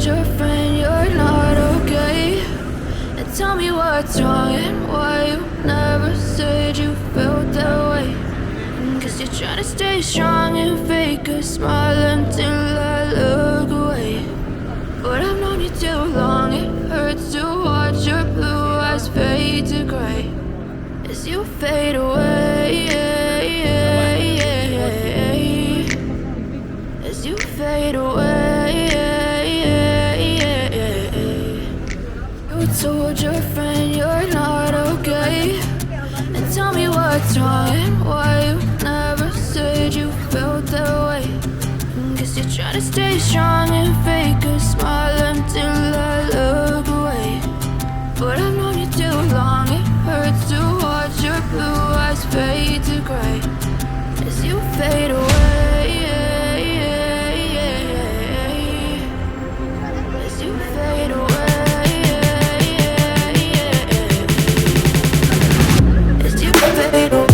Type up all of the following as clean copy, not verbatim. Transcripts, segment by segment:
told your friend you're not okay, and tell me what's wrong and why you never said you felt that way. Cause you're trying to stay strong and fake a smile until I look away. But I've known you too long, it hurts to watch your blue eyes fade to gray as you fade away, as you fade away. You told your friend you're not okay, and tell me what's wrong and why you never said you felt that way. Guess you're trying to stay strong and fake a smile until I look away. But I've known you too long, it hurts to watch your blue eyes fade to gray as you fade away, as you fade away, as you fade away.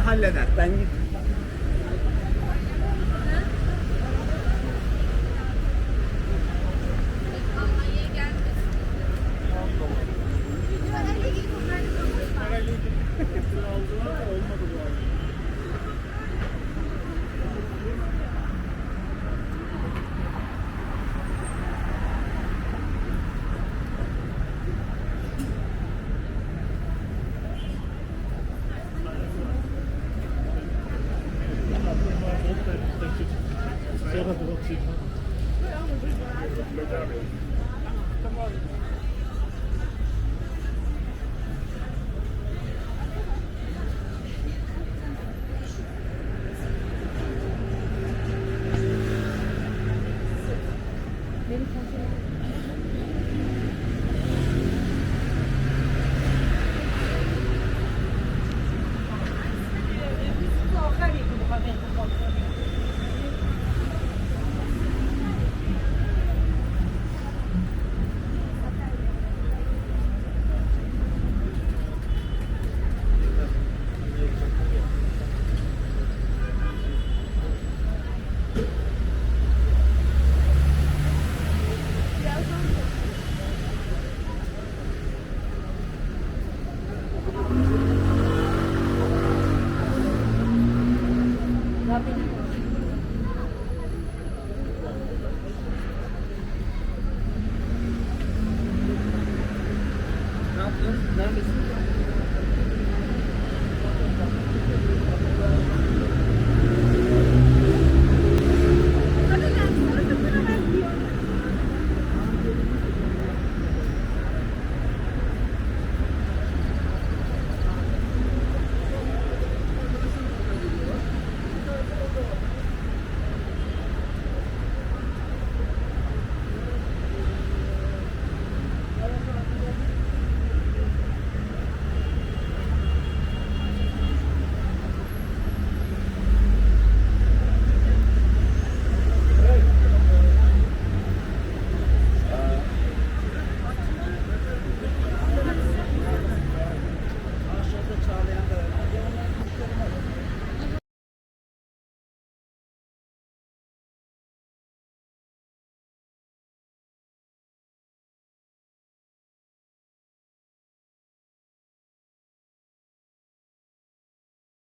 Halleder. Ben gideyim. Ne yaptın? Neredesin?